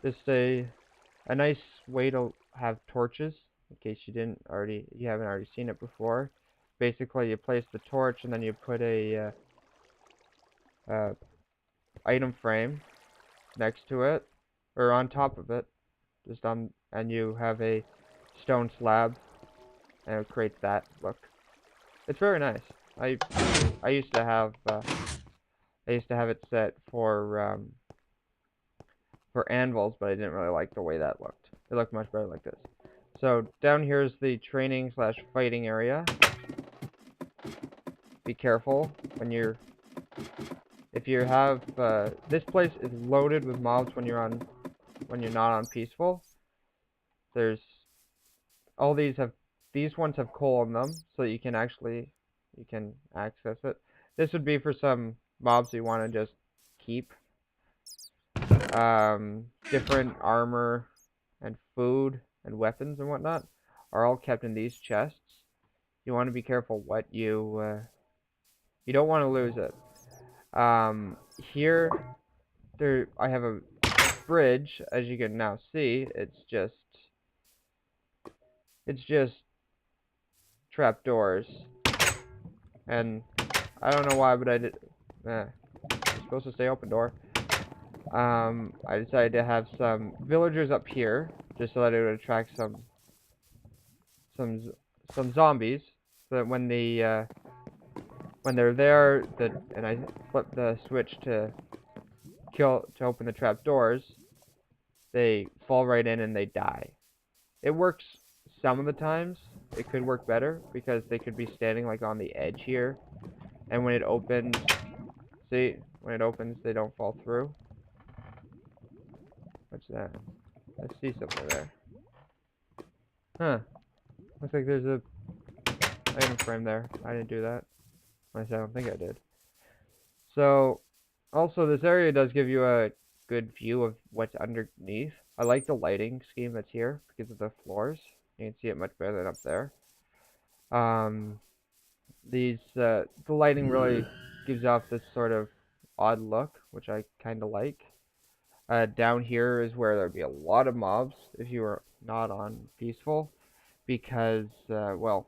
Just a nice way to have torches, in case you haven't already seen it before. Basically, you place the torch and then you put a item frame next to it, or on top of it, and you have a stone slab, and it creates that look. It's very nice. I used to have it set for anvils, but I didn't really like the way that looked. It looked much better like this. So down here is the training slash fighting area. Be careful if you have this place is loaded with mobs when you're not on peaceful. There's all these ones have coal in them, so you can access it. This would be for some mobs you want to just keep. Different armor and food and weapons and whatnot are all kept in these chests. You want to be careful what you don't want to lose it. Here, I have a bridge, as you can now see. It's just trapdoors, and I don't know why, but I did. You're supposed to stay open, door. I decided to have some villagers up here, just so that it would attract some zombies, so that when they're there, and I flip the switch to open the trapdoors, they fall right in and they die. It works some of the times. It could work better because they could be standing like on the edge here, and when it opens, see, when it opens, they don't fall through. What's that? I see something there. Huh. Looks like there's a item frame there. I didn't do that. I don't think I did. So, also this area does give you a good view of what's underneath. I like the lighting scheme that's here because of the floors. You can see it much better than up there. The lighting really gives off this sort of odd look, which I kind of like. Down here is where there'd be a lot of mobs if you were not on peaceful, because well,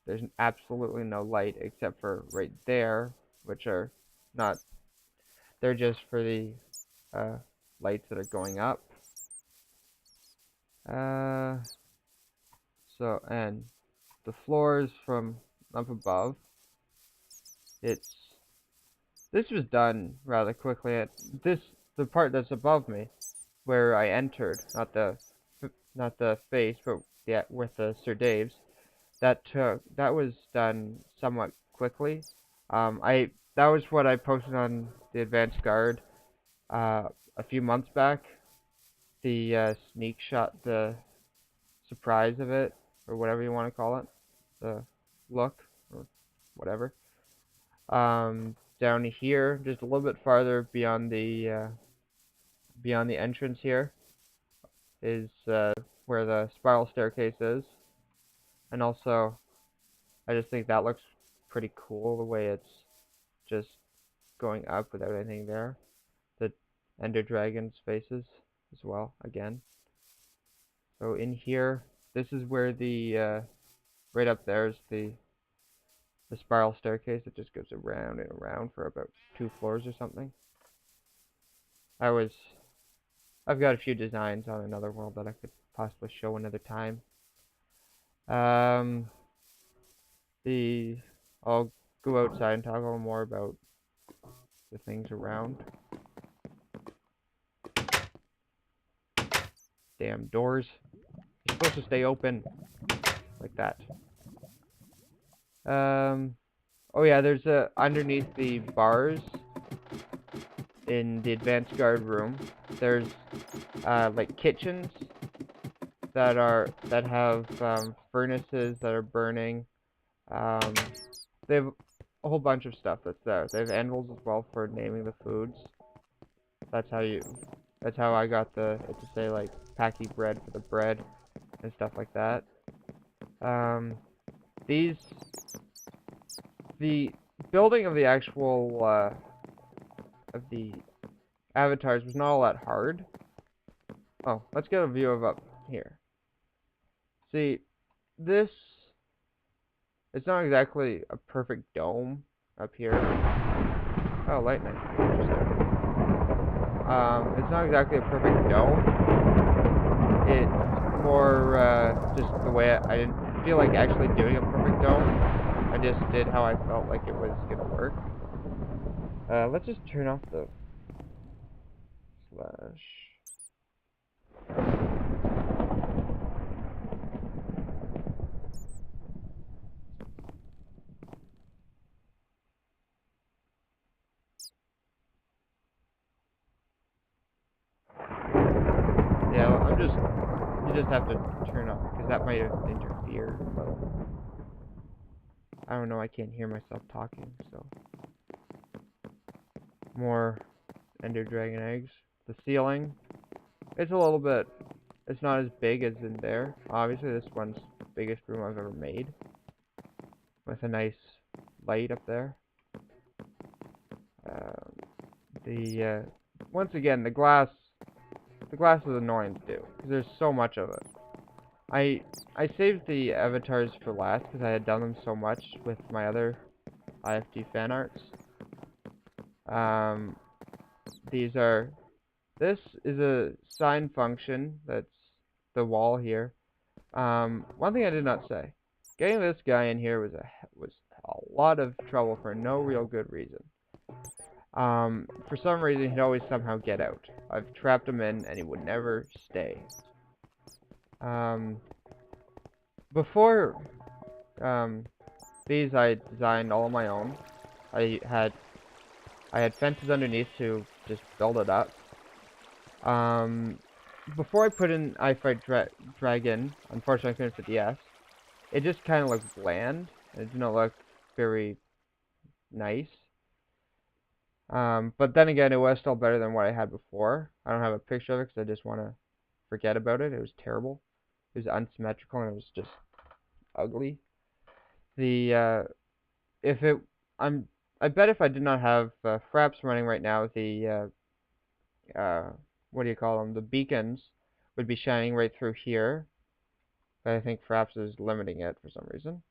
there's absolutely no light except for right there, which are not. They're just for the lights that are going up. So, and the floors from up above, this was done rather quickly. The part that's above me, where I entered, not the face, but yeah, with the Sir Dave's, that was done somewhat quickly. That was what I posted on the Advanced Guard a few months back. The sneak shot, the surprise of it, or whatever you want to call it, the look, or whatever. Down here, just a little bit farther beyond the entrance here, is where the spiral staircase is, and also I just think that looks pretty cool the way it's just going up without anything there. The Ender Dragon's faces as well, again. So in here, this is where the right up there is the spiral staircase that just goes around and around for about 2 floors or something. I've got a few designs on another world that I could possibly show another time. I'll go outside and talk a little more about the things around. Damn doors. You're supposed to stay open like that. Oh yeah, there's underneath the bars in the Advanced Guard room, there's like kitchens that have furnaces that are burning. They have a whole bunch of stuff that's there. They have anvils as well for naming the foods. That's how I got it to say like packy bread for the bread and stuff like that. The building of the actual of the avatars was not all that hard. Oh, let's get a view of up here. See, this, it's not exactly a perfect dome up here. Oh, lightning. Interesting. It's not exactly a perfect dome. It's more, just the way I didn't feel like actually doing a perfect dome. I just did how I felt like it was gonna work. Let's just turn off the slash. Yeah, you just have to turn off, because that might have interfered a little. I don't know, I can't hear myself talking, so. More Ender Dragon eggs. The ceiling, it's a little bit, it's not as big as in there. Obviously, this one's the biggest room I've ever made. With a nice light up there. Once again, the glass is annoying to do, because there's so much of it. I saved the avatars for last, because I had done them so much with my other IFD fan arts. This is a sign function, that's the wall here. One thing I did not say, getting this guy in here was a lot of trouble for no real good reason. For some reason, he'd always somehow get out. I've trapped him in, and he would never stay. Before, these I designed all on my own. I had fences underneath to just build it up. Before I put in I Fight Dragon, unfortunately I couldn't fit the S, it just kind of looked bland. It didn't look very nice. But then again, it was still better than what I had before. I don't have a picture of it because I just want to forget about it. It was terrible. It was unsymmetrical and it was just ugly. If it, I bet if I did not have fraps running right now, what do you call them? The beacons would be shining right through here. But I think fraps is limiting it for some reason.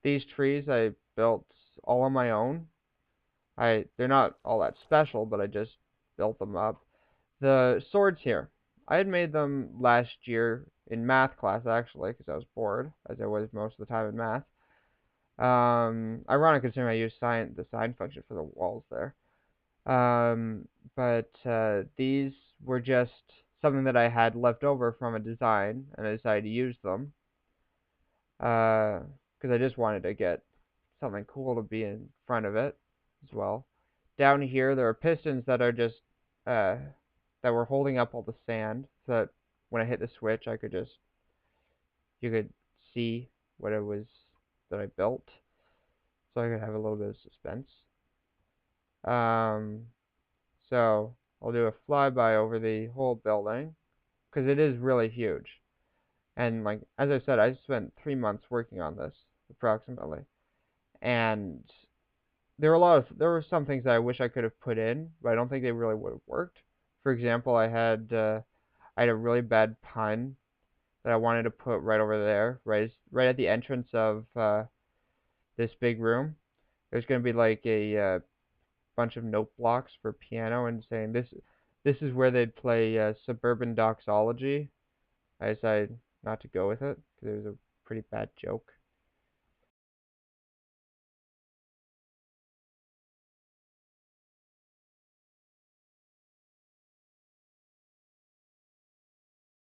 These trees I built all on my own. They're not all that special, but I just built them up. The swords here, I had made them last year in math class actually, because I was bored, as I was most of the time in math. Ironic considering I used the sign function for the walls there. But these were just something that I had left over from a design, and I decided to use them. Because I just wanted to get something cool to be in front of it as well. Down here, there are pistons that are just, that were holding up all the sand, so that when I hit the switch, you could see what it was that I built, so I could have a little bit of suspense. So I'll do a flyby over the whole building, because it is really huge. And like, as I said, I spent 3 months working on this, approximately. And there were some things that I wish I could have put in, but I don't think they really would have worked. For example, I had a really bad pun that I wanted to put right over there, right at the entrance of this big room. There's going to be like a bunch of note blocks for piano, and saying this is where they'd play Suburban Doxology. I decided not to go with it because it was a pretty bad joke.